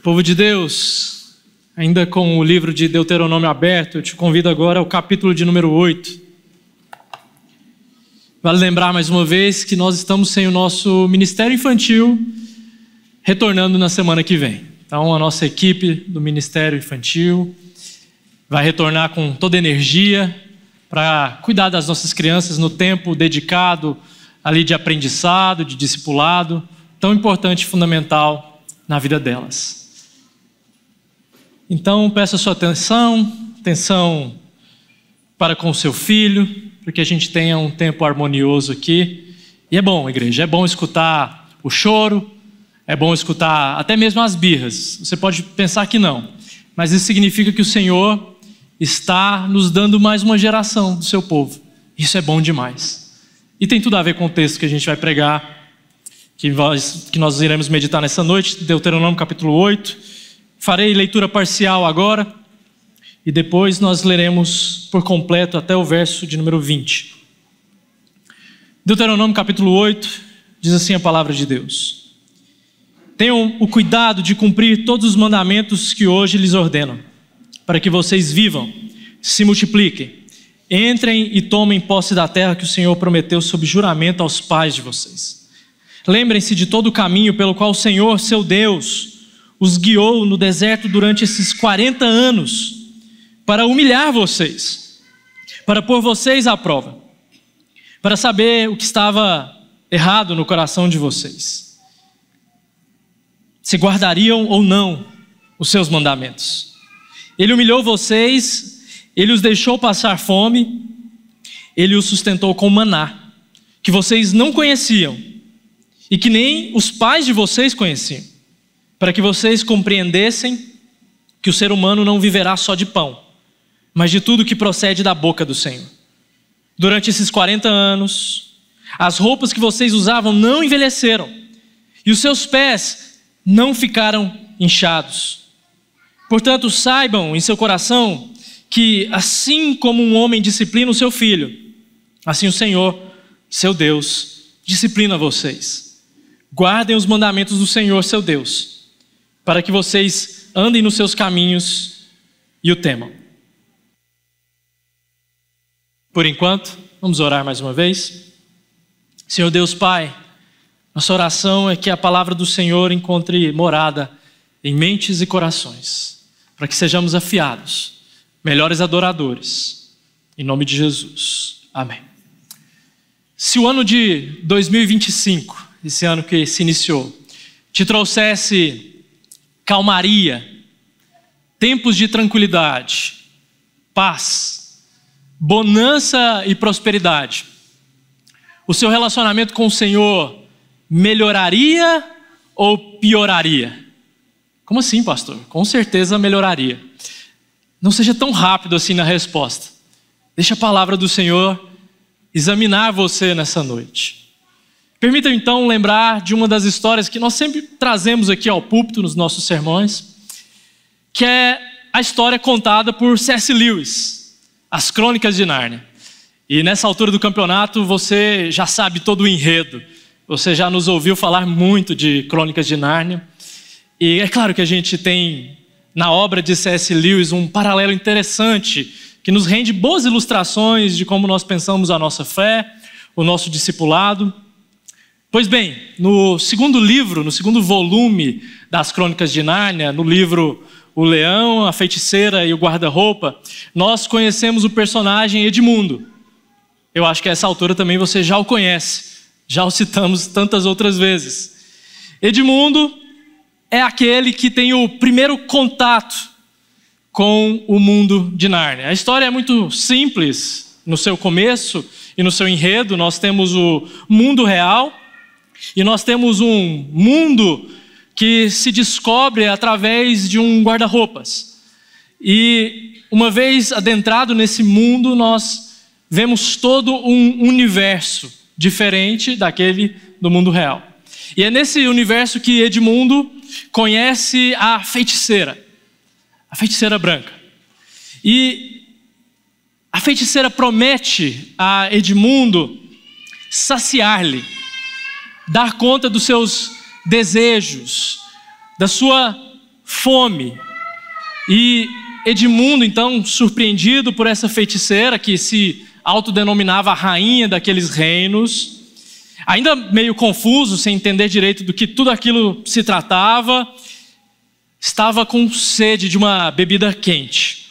Povo de Deus, ainda com o livro de Deuteronômio aberto, eu te convido agora ao capítulo de número 8. Vale lembrar mais uma vez que nós estamos sem o nosso ministério infantil retornando na semana que vem. Então a nossa equipe do ministério infantil vai retornar com toda a energia para cuidar das nossas crianças no tempo dedicado ali de aprendizado, de discipulado, tão importante e fundamental na vida delas. Então peço a sua atenção para com o seu filho, para que a gente tenha um tempo harmonioso aqui. E é bom, igreja, é bom escutar o choro, é bom escutar até mesmo as birras. Você pode pensar que não, mas isso significa que o Senhor está nos dando mais uma geração do seu povo. Isso é bom demais. E tem tudo a ver com o texto que a gente vai pregar, que nós iremos meditar nessa noite, Deuteronômio capítulo 8. Farei leitura parcial agora e depois nós leremos por completo até o verso de número 20. Deuteronômio capítulo 8 diz assim a palavra de Deus: Tenham o cuidado de cumprir todos os mandamentos que hoje lhes ordeno, para que vocês vivam, se multipliquem, entrem e tomem posse da terra que o Senhor prometeu sob juramento aos pais de vocês. Lembrem-se de todo o caminho pelo qual o Senhor, seu Deus, os guiou no deserto durante esses 40 anos, para humilhar vocês, para pôr vocês à prova, para saber o que estava errado no coração de vocês, se guardariam ou não os seus mandamentos. Ele humilhou vocês, ele os deixou passar fome, ele os sustentou com maná, que vocês não conheciam e que nem os pais de vocês conheciam, para que vocês compreendessem que o ser humano não viverá só de pão, mas de tudo que procede da boca do Senhor. Durante esses 40 anos, as roupas que vocês usavam não envelheceram, e os seus pés não ficaram inchados. Portanto, saibam em seu coração que, assim como um homem disciplina o seu filho, assim o Senhor, seu Deus, disciplina vocês. Guardem os mandamentos do Senhor, seu Deus, para que vocês andem nos seus caminhos e o temam. Por enquanto, vamos orar mais uma vez. Senhor Deus Pai, nossa oração é que a palavra do Senhor encontre morada em mentes e corações, para que sejamos afiados, melhores adoradores, em nome de Jesus. Amém. Se o ano de 2025, esse ano que se iniciou, te trouxesse calmaria, tempos de tranquilidade, paz, bonança e prosperidade, o seu relacionamento com o Senhor melhoraria ou pioraria? Como assim, pastor? Com certeza melhoraria. Não seja tão rápido assim na resposta. Deixa a palavra do Senhor examinar você nessa noite. Permita então lembrar de uma das histórias que nós sempre trazemos aqui ao púlpito nos nossos sermões, que é a história contada por C.S. Lewis, As Crônicas de Nárnia. E nessa altura do campeonato você já sabe todo o enredo, você já nos ouviu falar muito de Crônicas de Nárnia. E é claro que a gente tem na obra de C.S. Lewis um paralelo interessante que nos rende boas ilustrações de como nós pensamos a nossa fé, o nosso discipulado. Pois bem, no segundo livro, no segundo volume das Crônicas de Nárnia, no livro O Leão, a Feiticeira e o Guarda-Roupa, nós conhecemos o personagem Edmundo. Eu acho que a essa altura também você já o conhece, já o citamos tantas outras vezes. Edmundo é aquele que tem o primeiro contato com o mundo de Nárnia. A história é muito simples no seu começo e no seu enredo. Nós temos o mundo real, e nós temos um mundo que se descobre através de um guarda-roupas. E uma vez adentrado nesse mundo, nós vemos todo um universo diferente daquele do mundo real. E é nesse universo que Edmundo conhece a feiticeira branca. E a feiticeira promete a Edmundo saciar-lhe, dar conta dos seus desejos, da sua fome. E Edmundo, então, surpreendido por essa feiticeira que se autodenominava a rainha daqueles reinos, ainda meio confuso, sem entender direito do que tudo aquilo se tratava, estava com sede de uma bebida quente.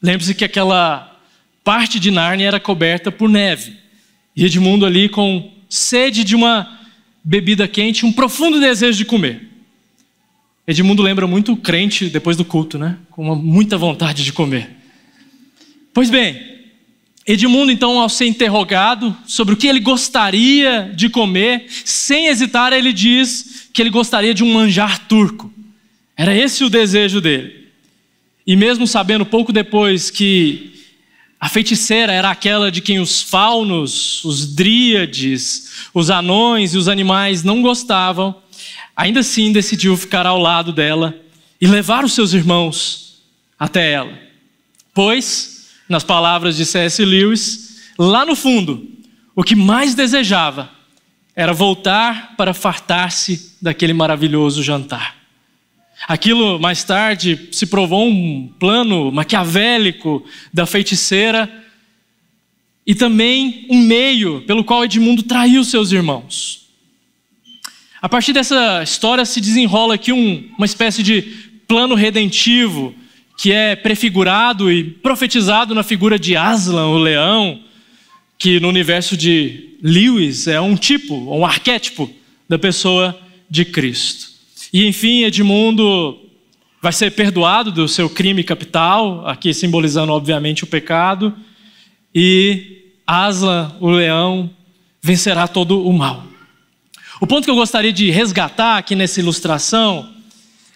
Lembre-se que aquela parte de Nárnia era coberta por neve. E Edmundo ali com sede de uma bebida quente, um profundo desejo de comer. Edmundo lembra muito o crente depois do culto, né? Com muita vontade de comer. Pois bem, Edmundo então, ao ser interrogado sobre o que ele gostaria de comer, sem hesitar ele diz que ele gostaria de um manjar turco. Era esse o desejo dele. E mesmo sabendo pouco depois que a feiticeira era aquela de quem os faunos, os dríades, os anões e os animais não gostavam, ainda assim decidiu ficar ao lado dela e levar os seus irmãos até ela. Pois, nas palavras de C.S. Lewis, lá no fundo, o que mais desejava era voltar para fartar-se daquele maravilhoso jantar. Aquilo, mais tarde, se provou um plano maquiavélico da feiticeira e também um meio pelo qual Edmundo traiu seus irmãos. A partir dessa história se desenrola aqui uma espécie de plano redentivo que é prefigurado e profetizado na figura de Aslan, o leão, que no universo de Lewis é um tipo, um arquétipo da pessoa de Cristo. E enfim, Edmundo vai ser perdoado do seu crime capital, aqui simbolizando obviamente o pecado, e Aslan, o leão, vencerá todo o mal. O ponto que eu gostaria de resgatar aqui nessa ilustração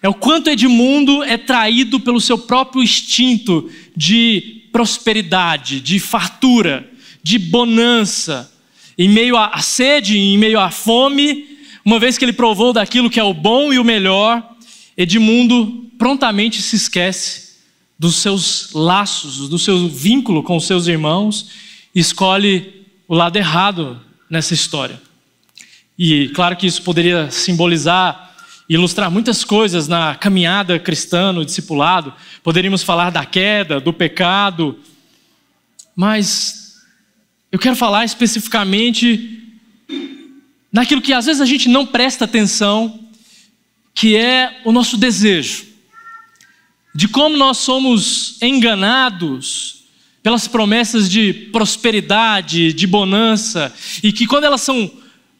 é o quanto Edmundo é traído pelo seu próprio instinto de prosperidade, de fartura, de bonança, em meio à sede, em meio à fome. Uma vez que ele provou daquilo que é o bom e o melhor, Edmundo prontamente se esquece dos seus laços, do seu vínculo com os seus irmãos e escolhe o lado errado nessa história. E claro que isso poderia simbolizar e ilustrar muitas coisas na caminhada cristã, no discipulado. Poderíamos falar da queda, do pecado, mas eu quero falar especificamente naquilo que às vezes a gente não presta atenção, que é o nosso desejo. De como nós somos enganados pelas promessas de prosperidade, de bonança, e que quando elas são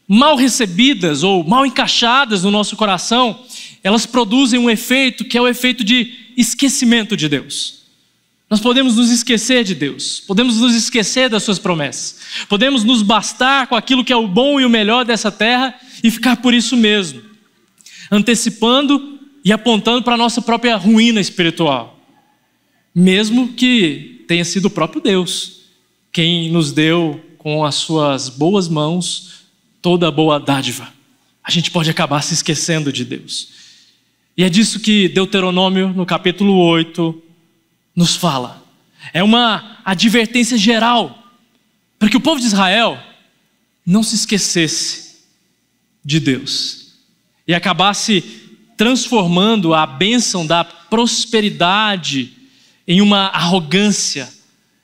mal recebidas ou mal encaixadas no nosso coração, elas produzem um efeito que é o efeito de esquecimento de Deus. Nós podemos nos esquecer de Deus, podemos nos esquecer das suas promessas, podemos nos bastar com aquilo que é o bom e o melhor dessa terra e ficar por isso mesmo, antecipando e apontando para a nossa própria ruína espiritual, mesmo que tenha sido o próprio Deus quem nos deu com as suas boas mãos toda a boa dádiva. A gente pode acabar se esquecendo de Deus. E é disso que Deuteronômio, no capítulo 8, nos fala. É uma advertência geral para que o povo de Israel não se esquecesse de Deus e acabasse transformando a bênção da prosperidade em uma arrogância,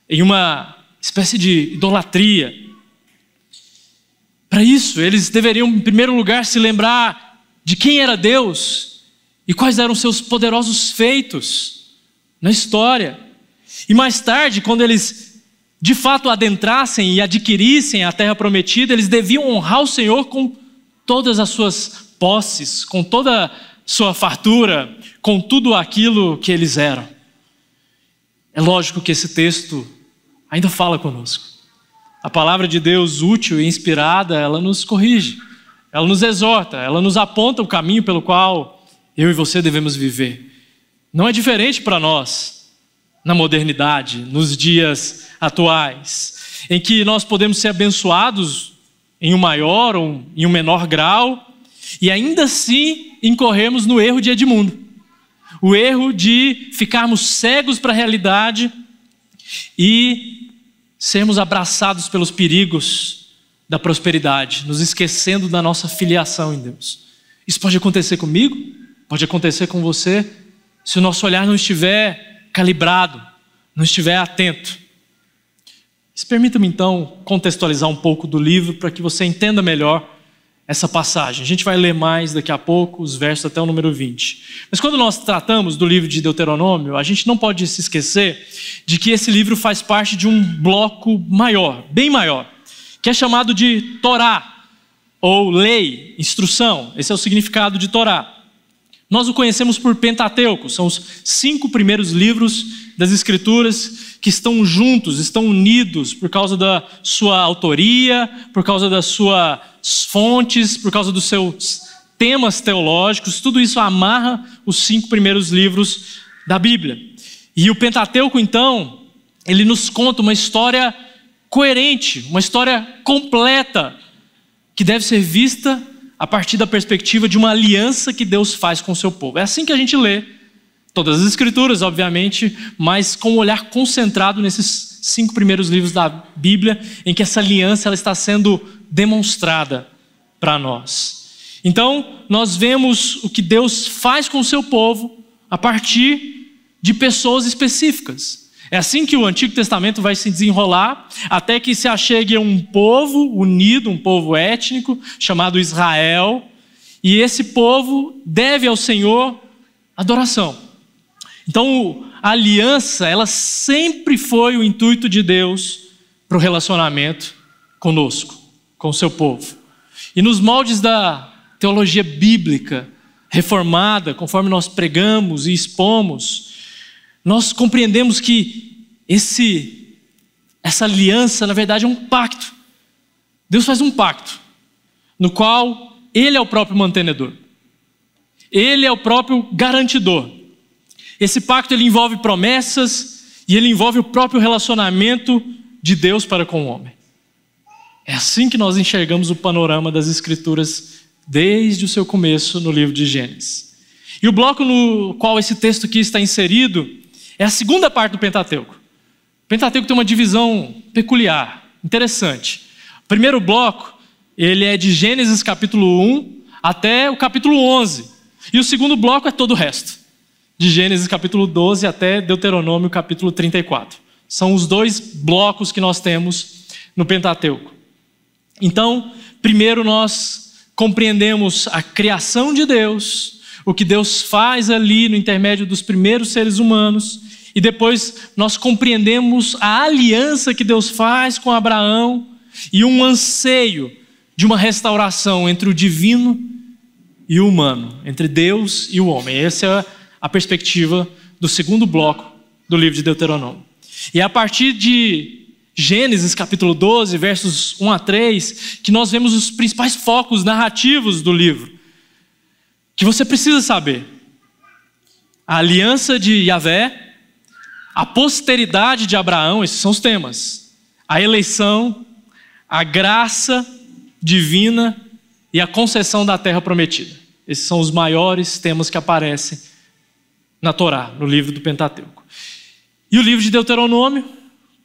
em uma espécie de idolatria. Para isso, eles deveriam, em primeiro lugar, se lembrar de quem era Deus e quais eram seus poderosos feitos na história. E mais tarde, quando eles de fato adentrassem e adquirissem a terra prometida, eles deviam honrar o Senhor com todas as suas posses, com toda a sua fartura, com tudo aquilo que eles eram. É lógico que esse texto ainda fala conosco. A palavra de Deus, útil e inspirada, ela nos corrige, ela nos exorta, ela nos aponta o caminho pelo qual eu e você devemos viver. Não é diferente para nós, na modernidade, nos dias atuais, em que nós podemos ser abençoados em um maior ou em um menor grau, e ainda assim incorremos no erro de Edmundo. O erro de ficarmos cegos para a realidade e sermos abraçados pelos perigos da prosperidade, nos esquecendo da nossa filiação em Deus. Isso pode acontecer comigo, Pode acontecer com você se o nosso olhar não estiver calibrado, não estiver atento. Permita-me então contextualizar um pouco do livro para que você entenda melhor essa passagem. A gente vai ler mais daqui a pouco, os versos até o número 20. Mas quando nós tratamos do livro de Deuteronômio, a gente não pode se esquecer de que esse livro faz parte de um bloco maior, bem maior, que é chamado de Torá, ou lei, instrução. Esse é o significado de Torá. Nós o conhecemos por Pentateuco, são os 5 primeiros livros das Escrituras que estão juntos, estão unidos por causa da sua autoria, por causa das suas fontes, por causa dos seus temas teológicos. Tudo isso amarra os 5 primeiros livros da Bíblia. E o Pentateuco, então, ele nos conta uma história coerente, uma história completa, que deve ser vista a partir da perspectiva de uma aliança que Deus faz com o seu povo. É assim que a gente lê todas as Escrituras, obviamente, mas com um olhar concentrado nesses 5 primeiros livros da Bíblia, em que essa aliança ela está sendo demonstrada para nós. Então, nós vemos o que Deus faz com o seu povo a partir de pessoas específicas. É assim que o Antigo Testamento vai se desenrolar, até que se achegue a um povo unido, um povo étnico, chamado Israel, e esse povo deve ao Senhor adoração. Então, a aliança, ela sempre foi o intuito de Deus para o relacionamento conosco, com o seu povo. E nos moldes da teologia bíblica reformada, conforme nós pregamos e expomos, nós compreendemos que essa aliança, na verdade, é um pacto. Deus faz um pacto, no qual Ele é o próprio mantenedor. Ele é o próprio garantidor. Esse pacto ele envolve promessas e ele envolve o próprio relacionamento de Deus para com o homem. É assim que nós enxergamos o panorama das Escrituras desde o seu começo no livro de Gênesis. E o bloco no qual esse texto aqui está inserido é a segunda parte do Pentateuco. O Pentateuco tem uma divisão peculiar, interessante. O primeiro bloco, ele é de Gênesis capítulo 1 até o capítulo 11. E o segundo bloco é todo o resto, de Gênesis capítulo 12 até Deuteronômio capítulo 34. São os 2 blocos que nós temos no Pentateuco. Então, primeiro nós compreendemos a criação de Deus, o que Deus faz ali no intermédio dos primeiros seres humanos, e depois nós compreendemos a aliança que Deus faz com Abraão e um anseio de uma restauração entre o divino e o humano, entre Deus e o homem. Essa é a perspectiva do segundo bloco do livro de Deuteronômio. E é a partir de Gênesis capítulo 12, versos 1 a 3, que nós vemos os principais focos narrativos do livro, que você precisa saber. A aliança de Yahvé, a posteridade de Abraão, esses são os temas. A eleição, a graça divina e a concessão da terra prometida. Esses são os maiores temas que aparecem na Torá, no livro do Pentateuco. E o livro de Deuteronômio,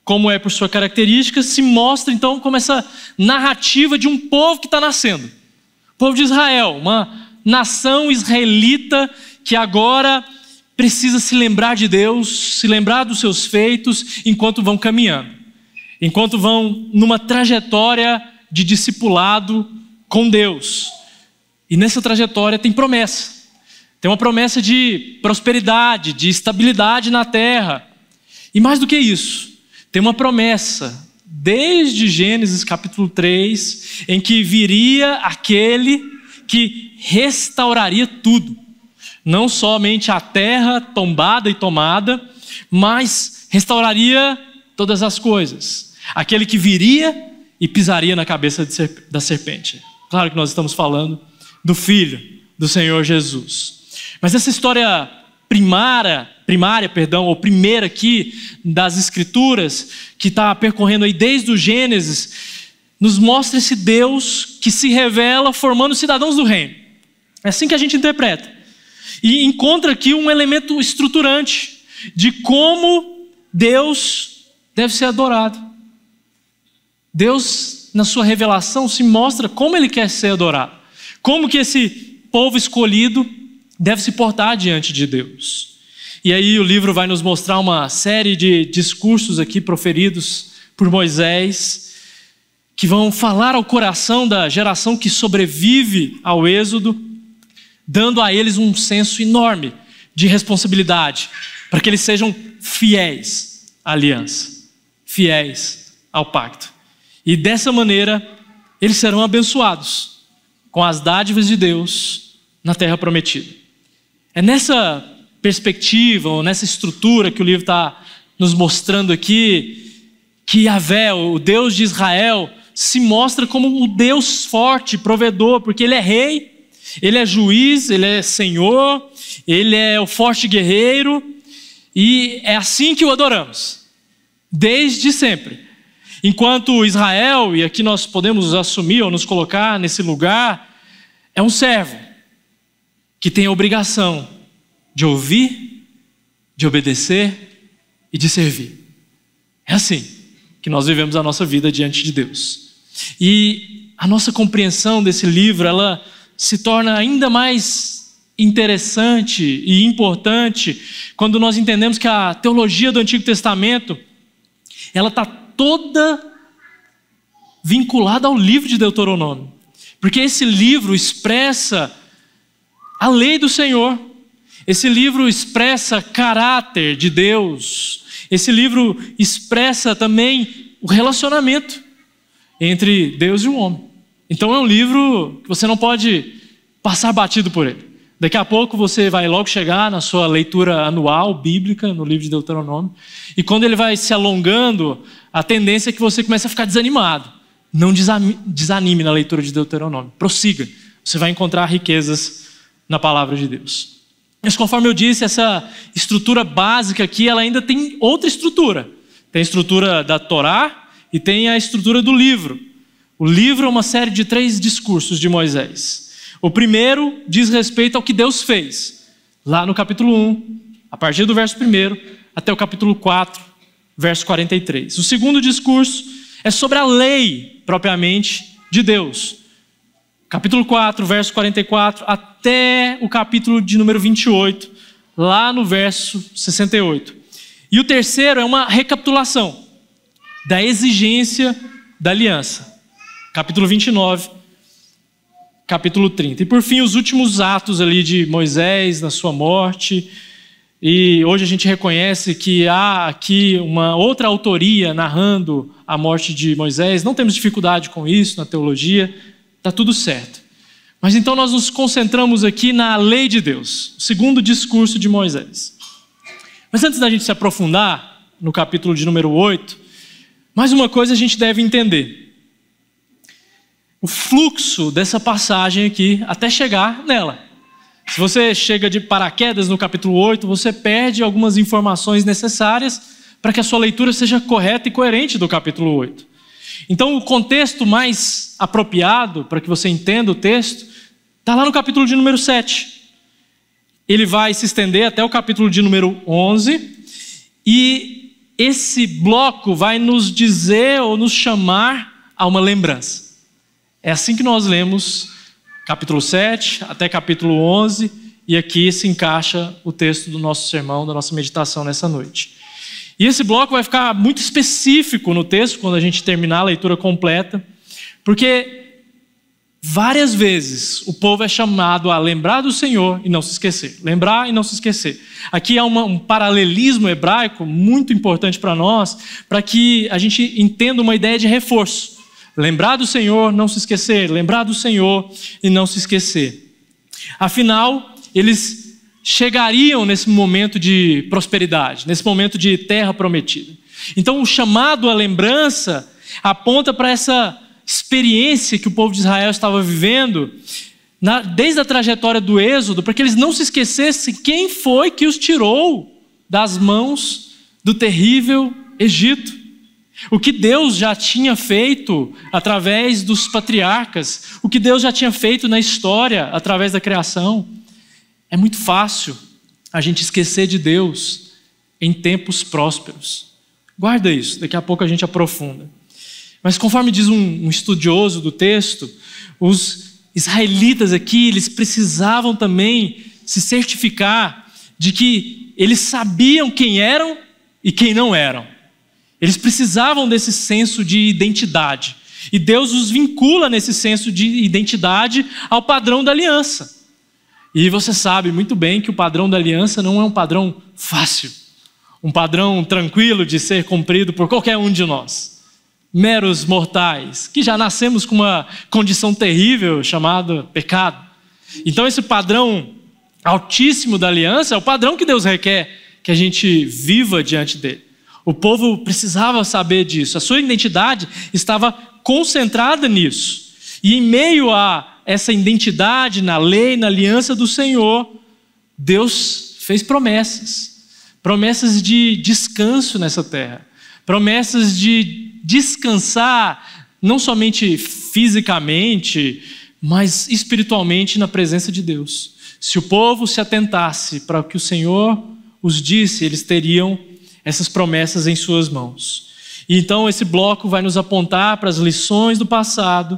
como é por sua característica, se mostra então como essa narrativa de um povo que está nascendo. O povo de Israel, uma nação israelita que agora precisa se lembrar de Deus, se lembrar dos seus feitos enquanto vão caminhando. Enquanto vão numa trajetória de discipulado com Deus. E nessa trajetória tem promessa. Tem uma promessa de prosperidade, de estabilidade na terra. E mais do que isso, tem uma promessa, desde Gênesis capítulo 3, em que viria aquele que restauraria tudo. Não somente a terra tombada e tomada, mas restauraria todas as coisas. Aquele que viria e pisaria na cabeça da serpente. Claro que nós estamos falando do Filho do Senhor Jesus. Mas essa história primeira aqui das Escrituras, que está percorrendo aí desde o Gênesis, nos mostra esse Deus que se revela formando cidadãos do reino. É assim que a gente interpreta. E encontra aqui um elemento estruturante de como Deus deve ser adorado. Deus, na sua revelação, se mostra como Ele quer ser adorado. Como que esse povo escolhido deve se portar diante de Deus. E aí o livro vai nos mostrar uma série de discursos aqui proferidos por Moisés, que vão falar ao coração da geração que sobrevive ao Êxodo, dando a eles um senso enorme de responsabilidade, para que eles sejam fiéis à aliança, fiéis ao pacto. E dessa maneira, eles serão abençoados com as dádivas de Deus na terra prometida. É nessa perspectiva, ou nessa estrutura que o livro está nos mostrando aqui, que Yahvé, o Deus de Israel, se mostra como o Deus forte, provedor, porque Ele é rei, Ele é juiz, Ele é Senhor, Ele é o forte guerreiro, e é assim que o adoramos, desde sempre. Enquanto Israel, e aqui nós podemos assumir ou nos colocar nesse lugar, é um servo que tem a obrigação de ouvir, de obedecer e de servir. É assim que nós vivemos a nossa vida diante de Deus. E a nossa compreensão desse livro, ela se torna ainda mais interessante e importante quando nós entendemos que a teologia do Antigo Testamento, ela está toda vinculada ao livro de Deuteronômio. Porque esse livro expressa a lei do Senhor. Esse livro expressa caráter de Deus. Esse livro expressa também o relacionamento entre Deus e o homem. Então é um livro que você não pode passar batido por ele. Daqui a pouco você vai logo chegar na sua leitura anual bíblica no livro de Deuteronômio, e quando ele vai se alongando, a tendência é que você comece a ficar desanimado. Não desanime na leitura de Deuteronômio, prossiga, você vai encontrar riquezas na palavra de Deus. Mas conforme eu disse, essa estrutura básica aqui, ela ainda tem outra estrutura. Tem a estrutura da Torá e tem a estrutura do livro. O livro é uma série de 3 discursos de Moisés. O primeiro diz respeito ao que Deus fez, lá no capítulo 1, a partir do verso 1 até o capítulo 4, verso 43. O segundo discurso é sobre a lei propriamente de Deus. Capítulo 4, verso 44, até o capítulo de número 28, lá no verso 68. E o terceiro é uma recapitulação da exigência da aliança. Capítulo 29, capítulo 30. E por fim, os últimos atos ali de Moisés na sua morte. E hoje a gente reconhece que há aqui uma outra autoria narrando a morte de Moisés. Não temos dificuldade com isso na teologia, está tudo certo. Mas então nós nos concentramos aqui na lei de Deus, o segundo discurso de Moisés. Mas antes da gente se aprofundar no capítulo de número 8, mais uma coisa a gente deve entender. O fluxo dessa passagem aqui até chegar nela. Se você chega de paraquedas no capítulo 8, você perde algumas informações necessárias para que a sua leitura seja correta e coerente do capítulo 8. Então o contexto mais apropriado para que você entenda o texto está lá no capítulo de número 7. Ele vai se estender até o capítulo de número 11 e esse bloco vai nos dizer ou nos chamar a uma lembrança. É assim que nós lemos capítulo 7 até capítulo 11, e aqui se encaixa o texto do nosso sermão, da nossa meditação nessa noite. E esse bloco vai ficar muito específico no texto, quando a gente terminar a leitura completa, porque várias vezes o povo é chamado a lembrar do Senhor e não se esquecer. Lembrar e não se esquecer. Aqui há um paralelismo hebraico muito importante para nós, para que a gente entenda uma ideia de reforço. Lembrar do Senhor, não se esquecer. Lembrar do Senhor e não se esquecer. Afinal, eles chegariam nesse momento de prosperidade, nesse momento de terra prometida. Então, o chamado à lembrança aponta para essa experiência que o povo de Israel estava vivendo desde a trajetória do Êxodo, para que eles não se esquecessem quem foi que os tirou das mãos do terrível Egito. O que Deus já tinha feito através dos patriarcas, o que Deus já tinha feito na história através da criação. É muito fácil a gente esquecer de Deus em tempos prósperos. Guarda isso, daqui a pouco a gente aprofunda. Mas conforme diz um estudioso do texto, os israelitas aqui, eles precisavam também se certificar de que eles sabiam quem eram e quem não eram. Eles precisavam desse senso de identidade. E Deus os vincula nesse senso de identidade ao padrão da aliança. E você sabe muito bem que o padrão da aliança não é um padrão fácil, um padrão tranquilo de ser cumprido por qualquer um de nós, meros mortais, que já nascemos com uma condição terrível chamada pecado. Então esse padrão altíssimo da aliança é o padrão que Deus requer que a gente viva diante dele. O povo precisava saber disso, a sua identidade estava concentrada nisso. E em meio a essa identidade na lei, na aliança do Senhor, Deus fez promessas de descanso nessa terra, promessas de descansar não somente fisicamente, mas espiritualmente na presença de Deus. Se o povo se atentasse para o que o Senhor os disse, eles teriam essas promessas em suas mãos. E então esse bloco vai nos apontar para as lições do passado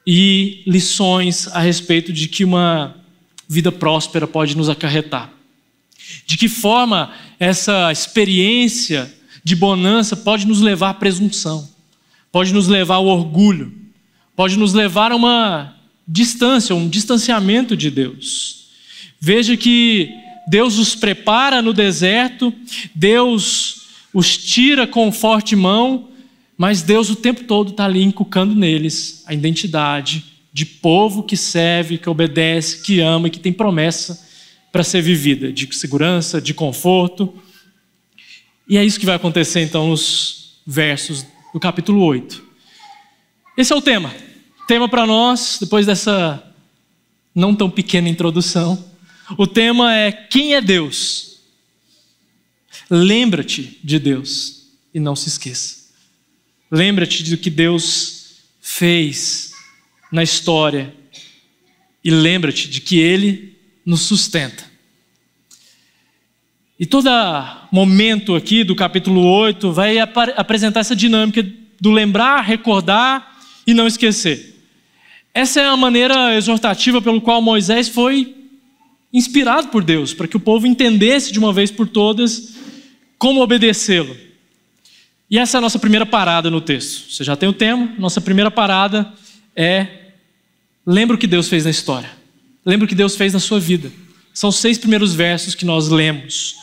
e lições a respeito de que uma vida próspera pode nos acarretar. De que forma essa experiência de bonança pode nos levar à presunção, pode nos levar ao orgulho, pode nos levar a uma distância, um distanciamento de Deus. Veja que Deus os prepara no deserto, Deus os tira com forte mão, mas Deus o tempo todo está ali inculcando neles a identidade de povo que serve, que obedece, que ama e que tem promessa para ser vivida, de segurança, de conforto. E é isso que vai acontecer então nos versos do capítulo 8. Esse é o tema. Tema para nós, depois dessa não tão pequena introdução. O tema é: quem é Deus? Lembra-te de Deus e não se esqueça. Lembra-te do que Deus fez na história e lembra-te de que Ele nos sustenta. E todo momento aqui do capítulo 8 vai apresentar essa dinâmica do lembrar, recordar e não esquecer. Essa é a maneira exortativa pelo qual Moisés foi inspirado por Deus, para que o povo entendesse de uma vez por todas como obedecê-lo. E essa é a nossa primeira parada no texto. Você já tem o tema. Nossa primeira parada é: lembra o que Deus fez na história. Lembra o que Deus fez na sua vida. São os 6 primeiros versos que nós lemos.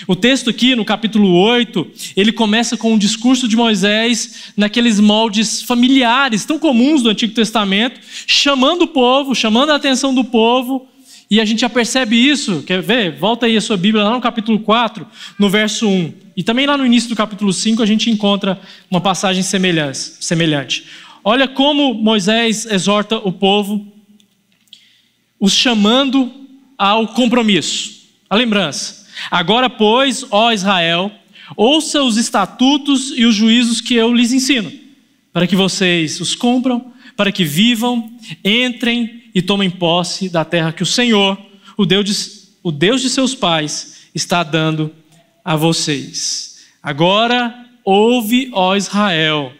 O texto aqui, no capítulo 8, ele começa com um discurso de Moisés naqueles moldes familiares tão comuns do Antigo Testamento, chamando o povo, chamando a atenção do povo, e a gente já percebe isso. Quer ver? Volta aí a sua Bíblia lá no capítulo 4, no verso 1. E também lá no início do capítulo 5 a gente encontra uma passagem semelhante. Olha como Moisés exorta o povo, os chamando ao compromisso, à lembrança. Agora, pois, ó Israel, ouça os estatutos e os juízos que eu lhes ensino, para que vocês os cumpram, para que vivam, entrem e tomem posse da terra que o Senhor, o Deus de seus pais, está dando a vocês. Agora, ouve, ó Israel.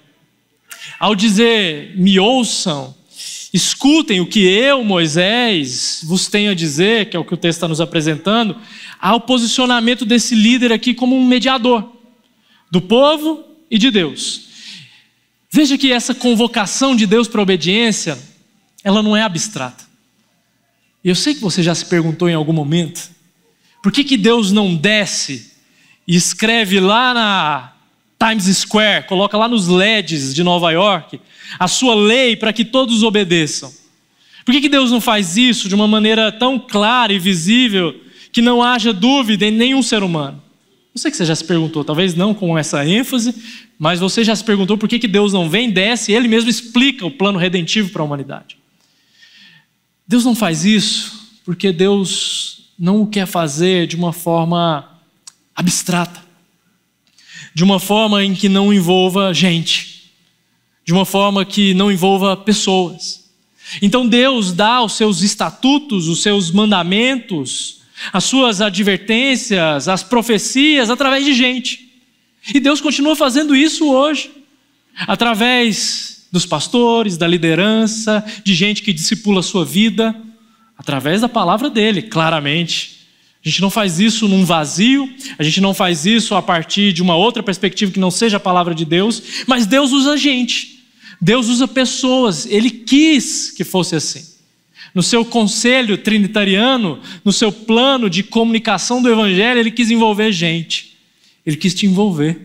Ao dizer, me ouçam, escutem o que eu, Moisés, vos tenho a dizer, que é o que o texto está nos apresentando, há o posicionamento desse líder aqui como um mediador do povo e de Deus. Veja que essa convocação de Deus para a obediência, ela não é abstrata. E eu sei que você já se perguntou em algum momento, por que Deus não desce e escreve lá na Times Square, coloca lá nos LEDs de Nova York, a sua lei para que todos obedeçam? Por que Deus não faz isso de uma maneira tão clara e visível que não haja dúvida em nenhum ser humano? Eu sei que você já se perguntou, talvez não com essa ênfase, mas você já se perguntou por que Deus não vem, desce e Ele mesmo explica o plano redentivo para a humanidade. Deus não faz isso porque Deus não o quer fazer de uma forma abstrata, de uma forma em que não envolva gente, de uma forma que não envolva pessoas. Então Deus dá os seus estatutos, os seus mandamentos, as suas advertências, as profecias através de gente. E Deus continua fazendo isso hoje, através dos pastores, da liderança, de gente que discipula a sua vida, Através da palavra dele, claramente. A gente não faz isso num vazio, a gente não faz isso a partir de uma outra perspectiva que não seja a palavra de Deus, mas Deus usa gente, Deus usa pessoas, Ele quis que fosse assim. No seu conselho trinitariano, no seu plano de comunicação do Evangelho, Ele quis envolver gente, Ele quis te envolver,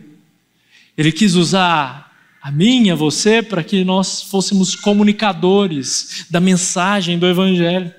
Ele quis usar a mim e a você para que nós fôssemos comunicadores da mensagem do Evangelho.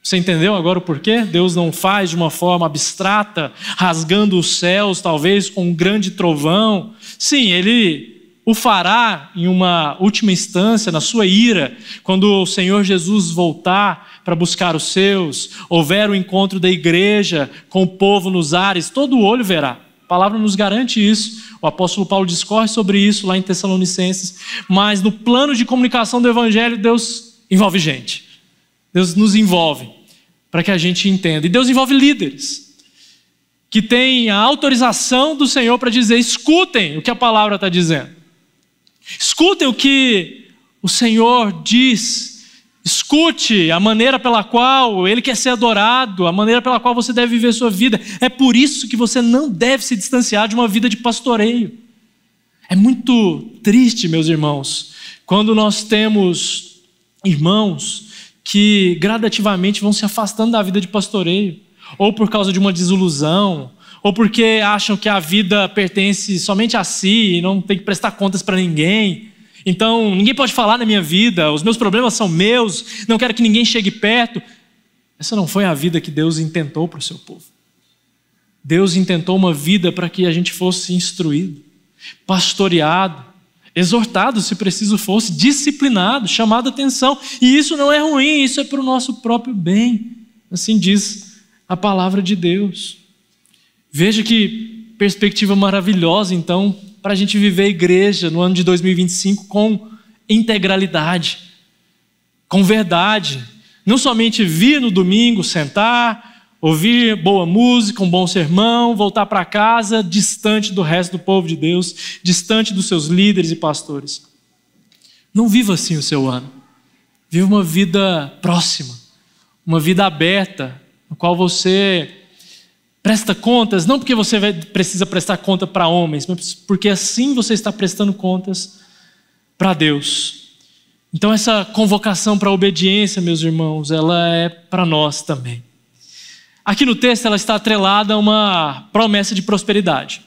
Você entendeu agora o porquê? Deus não faz de uma forma abstrata, rasgando os céus, talvez com um grande trovão. Sim, Ele o fará em uma última instância, na sua ira, quando o Senhor Jesus voltar para buscar os seus, houver o encontro da igreja com o povo nos ares, todo olho verá. A palavra nos garante isso. O apóstolo Paulo discorre sobre isso lá em Tessalonicenses. Mas no plano de comunicação do Evangelho, Deus envolve gente. Deus nos envolve para que a gente entenda. E Deus envolve líderes que têm a autorização do Senhor para dizer: escutem o que a palavra está dizendo. Escutem o que o Senhor diz. Escute a maneira pela qual Ele quer ser adorado, a maneira pela qual você deve viver sua vida. É por isso que você não deve se distanciar de uma vida de pastoreio. É muito triste, meus irmãos, quando nós temos irmãos que gradativamente vão se afastando da vida de pastoreio, ou por causa de uma desilusão, ou porque acham que a vida pertence somente a si e não tem que prestar contas para ninguém. Então, ninguém pode falar na minha vida, os meus problemas são meus, não quero que ninguém chegue perto. Essa não foi a vida que Deus intentou para o seu povo. Deus intentou uma vida para que a gente fosse instruído, pastoreado, exortado, se preciso fosse, disciplinado, chamado a atenção. E isso não é ruim, isso é para o nosso próprio bem. Assim diz a palavra de Deus. Veja que perspectiva maravilhosa, então, para a gente viver a igreja no ano de 2025 com integralidade, com verdade. Não somente vir no domingo, sentar, ouvir boa música, um bom sermão, voltar para casa distante do resto do povo de Deus, distante dos seus líderes e pastores. Não viva assim o seu ano. Viva uma vida próxima, uma vida aberta, no qual você presta contas, não porque você precisa prestar conta para homens, mas porque assim você está prestando contas para Deus. Então essa convocação para a obediência, meus irmãos, ela é para nós também. Aqui no texto ela está atrelada a uma promessa de prosperidade.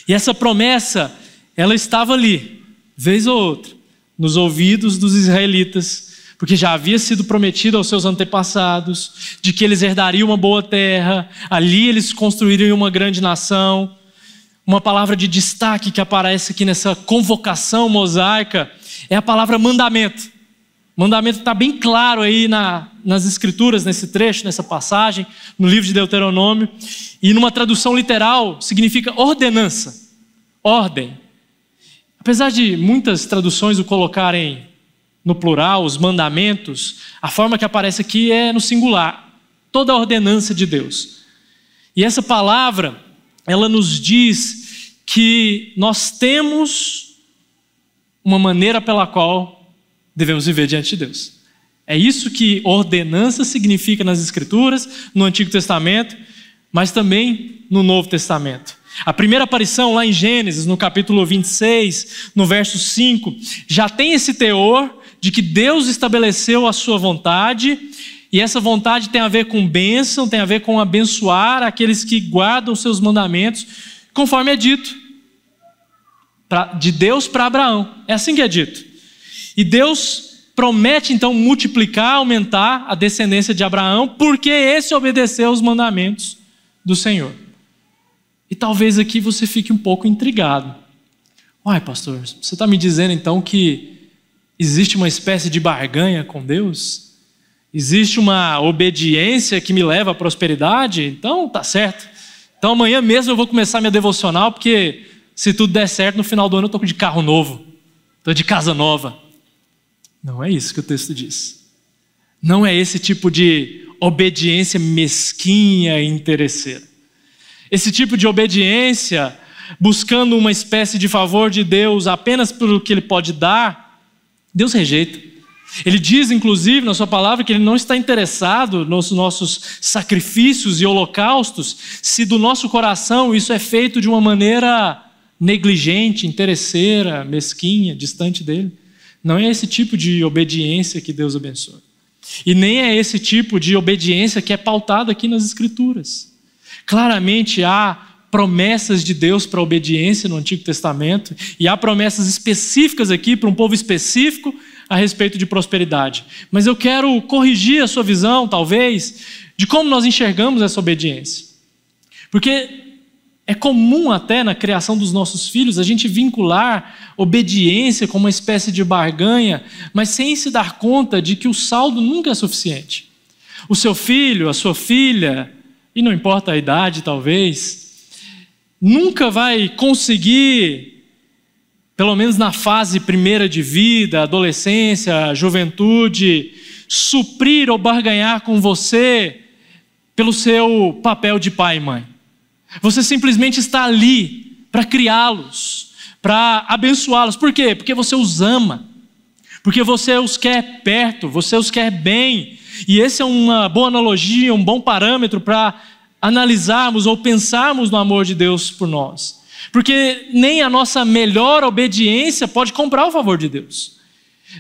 E essa promessa, ela estava ali, vez ou outra, nos ouvidos dos israelitas, porque já havia sido prometido aos seus antepassados, de que eles herdariam uma boa terra, ali eles construiriam uma grande nação. Uma palavra de destaque que aparece aqui nessa convocação mosaica é a palavra mandamento. Mandamento está bem claro aí nas escrituras, nesse trecho, nessa passagem, no livro de Deuteronômio. E numa tradução literal, significa ordenança, ordem. Apesar de muitas traduções o colocarem no plural, os mandamentos, a forma que aparece aqui é no singular. Toda a ordenança de Deus. E essa palavra, ela nos diz que nós temos uma maneira pela qual devemos viver diante de Deus. É isso que ordenança significa nas Escrituras, no Antigo Testamento, mas também no Novo Testamento. A primeira aparição lá em Gênesis, no capítulo 26, no verso 5, já tem esse teor de que Deus estabeleceu a sua vontade, e essa vontade tem a ver com bênção, tem a ver com abençoar aqueles que guardam os seus mandamentos, conforme é dito, de Deus para Abraão. É assim que é dito. E Deus promete então multiplicar, aumentar a descendência de Abraão, porque esse obedeceu os mandamentos do Senhor. E talvez aqui você fique um pouco intrigado. Uai, pastor, você está me dizendo então que existe uma espécie de barganha com Deus? Existe uma obediência que me leva à prosperidade? Então tá certo. Então amanhã mesmo eu vou começar minha devocional, porque se tudo der certo, no final do ano eu estou de carro novo, estou de casa nova. Não é isso que o texto diz. Não é esse tipo de obediência mesquinha e interesseira. Esse tipo de obediência, buscando uma espécie de favor de Deus apenas pelo que Ele pode dar, Deus rejeita. Ele diz, inclusive, na sua palavra, que Ele não está interessado nos nossos sacrifícios e holocaustos, se do nosso coração isso é feito de uma maneira negligente, interesseira, mesquinha, distante dele. Não é esse tipo de obediência que Deus abençoa. E nem é esse tipo de obediência que é pautado aqui nas Escrituras. Claramente há promessas de Deus para a obediência no Antigo Testamento, e há promessas específicas aqui para um povo específico a respeito de prosperidade. Mas eu quero corrigir a sua visão, talvez, de como nós enxergamos essa obediência. Porque é comum até na criação dos nossos filhos a gente vincular obediência com uma espécie de barganha, mas sem se dar conta de que o saldo nunca é suficiente. O seu filho, a sua filha, e não importa a idade talvez, nunca vai conseguir, pelo menos na fase primeira de vida, adolescência, juventude, suprir ou barganhar com você pelo seu papel de pai e mãe. Você simplesmente está ali para criá-los, para abençoá-los. Por quê? Porque você os ama, porque você os quer perto, você os quer bem. E esse é uma boa analogia, um bom parâmetro para analisarmos ou pensarmos no amor de Deus por nós. Porque nem a nossa melhor obediência pode comprar o favor de Deus.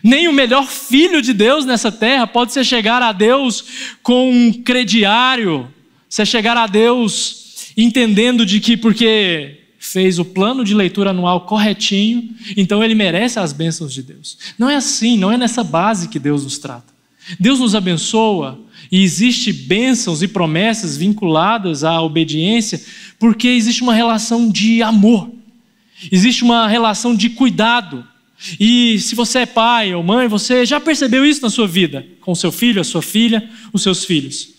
Nem o melhor filho de Deus nessa terra pode ser chegar a Deus com um crediário, ser chegar a Deus entendendo de que porque fez o plano de leitura anual corretinho, então ele merece as bênçãos de Deus. Não é assim, não é nessa base que Deus nos trata. Deus nos abençoa e existe bênçãos e promessas vinculadas à obediência porque existe uma relação de amor, existe uma relação de cuidado. E se você é pai ou mãe, você já percebeu isso na sua vida, com o seu filho, a sua filha, os seus filhos.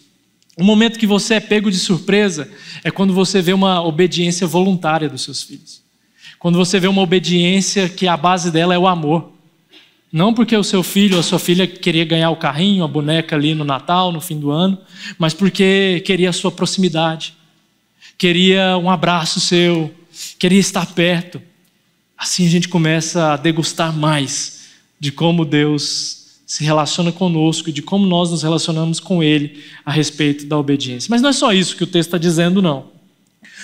O momento que você é pego de surpresa é quando você vê uma obediência voluntária dos seus filhos. Quando você vê uma obediência que a base dela é o amor. Não porque o seu filho ou a sua filha queria ganhar o carrinho, a boneca ali no Natal, no fim do ano, mas porque queria a sua proximidade, queria um abraço seu, queria estar perto. Assim a gente começa a degustar mais de como Deus se relaciona conosco e de como nós nos relacionamos com Ele a respeito da obediência. Mas não é só isso que o texto está dizendo, não.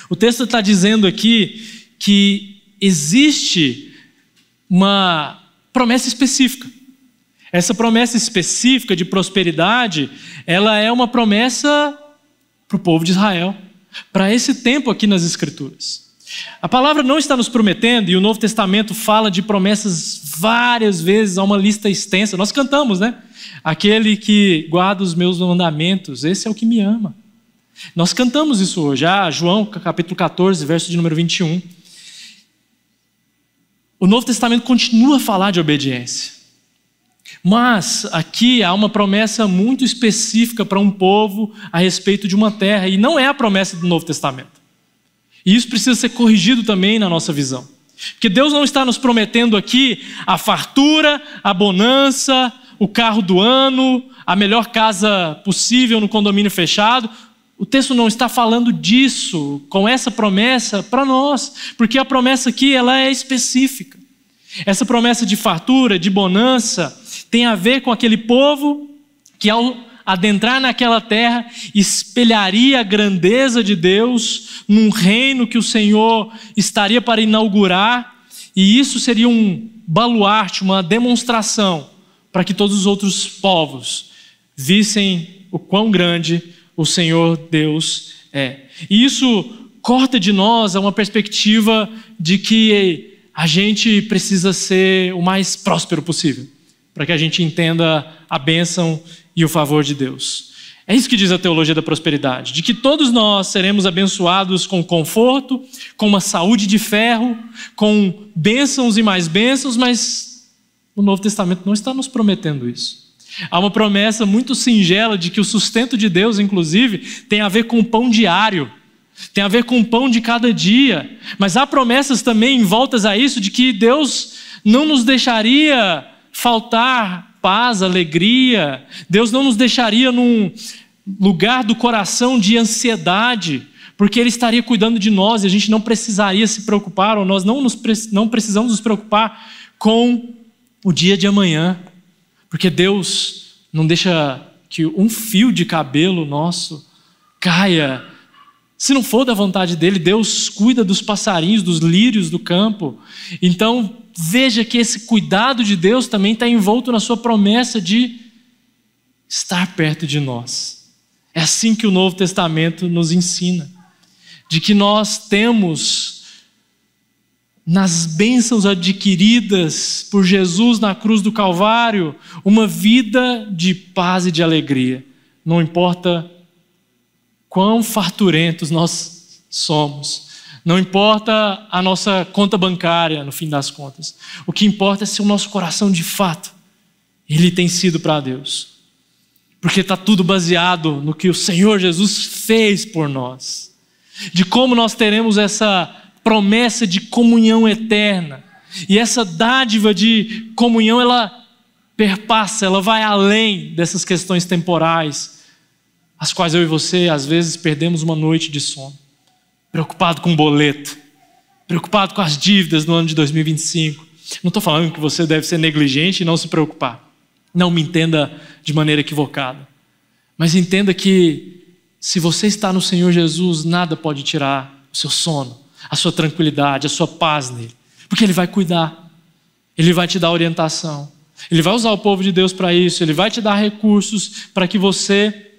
O texto está dizendo aqui que existe uma promessa específica. Essa promessa específica de prosperidade, ela é uma promessa para o povo de Israel, para esse tempo aqui nas Escrituras. A palavra não está nos prometendo, e o Novo Testamento fala de promessas várias vezes, há uma lista extensa. Nós cantamos, né? Aquele que guarda os meus mandamentos, esse é o que me ama. Nós cantamos isso hoje, João capítulo 14, verso de número 21. O Novo Testamento continua a falar de obediência. Mas aqui há uma promessa muito específica para um povo a respeito de uma terra, e não é a promessa do Novo Testamento. E isso precisa ser corrigido também na nossa visão. Porque Deus não está nos prometendo aqui a fartura, a bonança, o carro do ano, a melhor casa possível no condomínio fechado. O texto não está falando disso, com essa promessa para nós, porque a promessa aqui ela é específica. Essa promessa de fartura, de bonança, tem a ver com aquele povo que ao adentrar naquela terra espelharia a grandeza de Deus num reino que o Senhor estaria para inaugurar, e isso seria um baluarte, uma demonstração para que todos os outros povos vissem o quão grande o Senhor Deus é. E isso corta de nós uma perspectiva de que a gente precisa ser o mais próspero possível, para que a gente entenda a bênção e o favor de Deus. É isso que diz a teologia da prosperidade, de que todos nós seremos abençoados com conforto, com uma saúde de ferro, com bênçãos e mais bênçãos, mas o Novo Testamento não está nos prometendo isso. Há uma promessa muito singela de que o sustento de Deus, inclusive, tem a ver com o pão diário, tem a ver com o pão de cada dia, mas há promessas também envoltas a isso, de que Deus não nos deixaria faltar paz, alegria. Deus não nos deixaria num lugar do coração de ansiedade, porque Ele estaria cuidando de nós e a gente não precisaria se preocupar, ou nós não precisamos nos preocupar com o dia de amanhã, Porque Deus não deixa que um fio de cabelo nosso caia. Se não for da vontade dele, Deus cuida dos passarinhos, dos lírios do campo. Então, veja que esse cuidado de Deus também está envolto na sua promessa de estar perto de nós. É assim que o Novo Testamento nos ensina, de que nós temos, nas bênçãos adquiridas por Jesus na cruz do Calvário, uma vida de paz e de alegria. Não importa quão farturentos nós somos, não importa a nossa conta bancária, no fim das contas. O que importa é se o nosso coração, de fato, ele tem sido para Deus. Porque está tudo baseado no que o Senhor Jesus fez por nós. De como nós teremos essa promessa de comunhão eterna. E essa dádiva de comunhão, ela perpassa, ela vai além dessas questões temporais, as quais eu e você, às vezes, perdemos uma noite de sono. Preocupado com o boleto, preocupado com as dívidas no ano de 2025. Não estou falando que você deve ser negligente e não se preocupar. Não me entenda de maneira equivocada. Mas entenda que se você está no Senhor Jesus, nada pode tirar o seu sono, a sua tranquilidade, a sua paz nele. Porque Ele vai cuidar, Ele vai te dar orientação, Ele vai usar o povo de Deus para isso, Ele vai te dar recursos para que você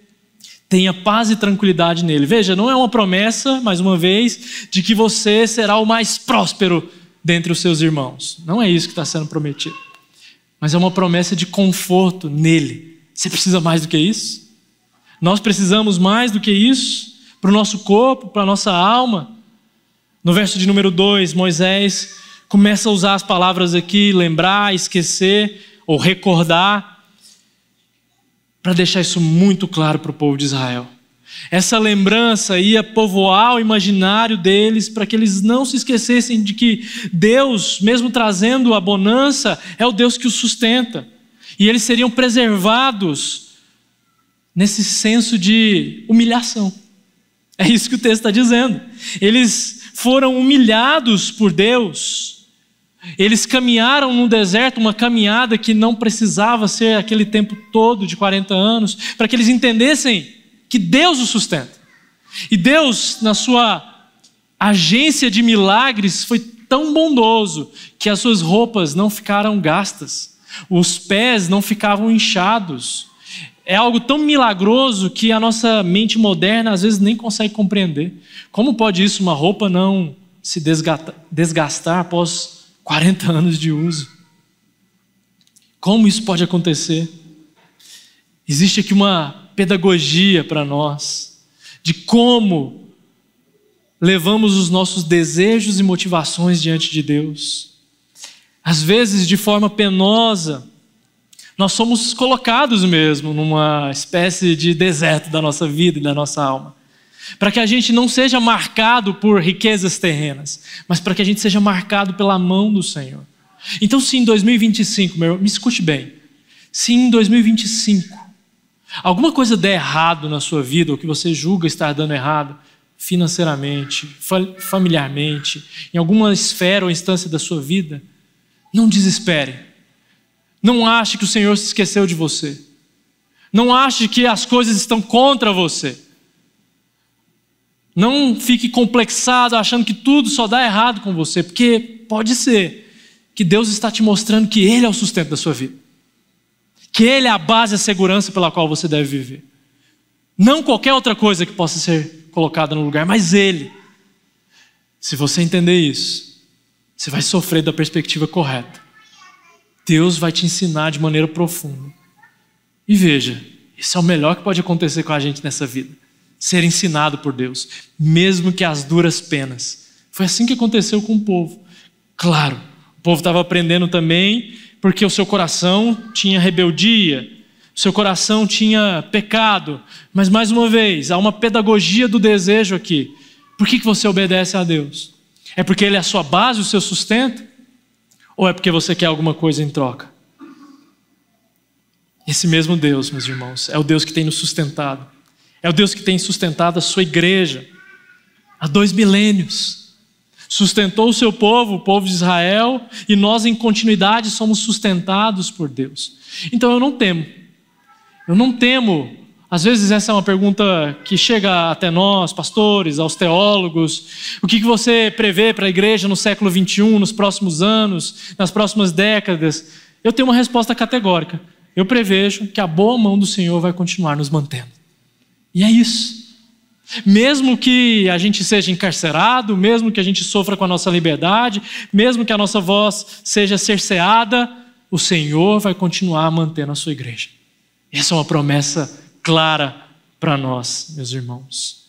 tenha paz e tranquilidade nele. Veja, não é uma promessa, mais uma vez, de que você será o mais próspero dentre os seus irmãos. Não é isso que está sendo prometido. Mas é uma promessa de conforto nele. Você precisa mais do que isso? Nós precisamos mais do que isso para o nosso corpo, para a nossa alma. No verso de número 2, Moisés começa a usar as palavras aqui, lembrar, esquecer ou recordar, para deixar isso muito claro para o povo de Israel. Essa lembrança ia povoar o imaginário deles para que eles não se esquecessem de que Deus, mesmo trazendo a bonança, é o Deus que os sustenta. E eles seriam preservados nesse senso de humilhação. É isso que o texto está dizendo. Eles foram humilhados por Deus. Eles caminharam no deserto, uma caminhada que não precisava ser aquele tempo todo de 40 anos, para que eles entendessem que Deus os sustenta. E Deus, na sua agência de milagres, foi tão bondoso que as suas roupas não ficaram gastas, os pés não ficavam inchados. É algo tão milagroso que a nossa mente moderna às vezes nem consegue compreender. Como pode isso, uma roupa não se desgastar após 40 anos de uso? Como isso pode acontecer? Existe aqui uma pedagogia para nós de como levamos os nossos desejos e motivações diante de Deus. Às vezes, de forma penosa, nós somos colocados mesmo numa espécie de deserto da nossa vida e da nossa alma, para que a gente não seja marcado por riquezas terrenas, mas para que a gente seja marcado pela mão do Senhor. Então, se em 2025, meu irmão, me escute bem, se em 2025 alguma coisa der errado na sua vida, ou que você julga estar dando errado, financeiramente, familiarmente, em alguma esfera ou instância da sua vida, não desespere. Não ache que o Senhor se esqueceu de você. Não ache que as coisas estão contra você. Não fique complexado achando que tudo só dá errado com você, porque pode ser que Deus está te mostrando que Ele é o sustento da sua vida, que Ele é a base e a segurança pela qual você deve viver. Não qualquer outra coisa que possa ser colocada no lugar, mas Ele. Se você entender isso, você vai sofrer da perspectiva correta. Deus vai te ensinar de maneira profunda. E veja, isso é o melhor que pode acontecer com a gente nessa vida. Ser ensinado por Deus, mesmo que as duras penas. Foi assim que aconteceu com o povo. Claro, o povo estava aprendendo também porque o seu coração tinha rebeldia, o seu coração tinha pecado. Mas mais uma vez, há uma pedagogia do desejo aqui. Por que você obedece a Deus? É porque Ele é a sua base, o seu sustento? Ou é porque você quer alguma coisa em troca? Esse mesmo Deus, meus irmãos, é o Deus que tem nos sustentado. É o Deus que tem sustentado a sua igreja há 2 milênios. sustentou o seu povo, o povo de Israel, e nós em continuidade somos sustentados por Deus. Então eu não temo. Às vezes essa é uma pergunta que chega até nós, pastores, aos teólogos. O que você prevê para a igreja no século 21, nos próximos anos, nas próximas décadas? Eu tenho uma resposta categórica. Eu prevejo que a boa mão do Senhor vai continuar nos mantendo. E é isso. Mesmo que a gente seja encarcerado, mesmo que a gente sofra com a nossa liberdade, mesmo que a nossa voz seja cerceada, o Senhor vai continuar mantendo a sua igreja. Essa é uma promessa clara para nós, meus irmãos.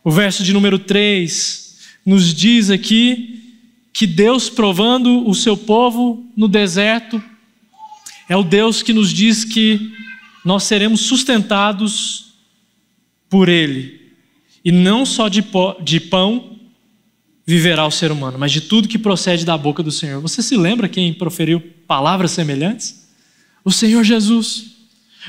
O verso de número 3 nos diz aqui que Deus provando o seu povo no deserto é o Deus que nos diz que nós seremos sustentados por Ele. E não só de pão viverá o ser humano, mas de tudo que procede da boca do Senhor. Você se lembra quem proferiu palavras semelhantes? O Senhor Jesus.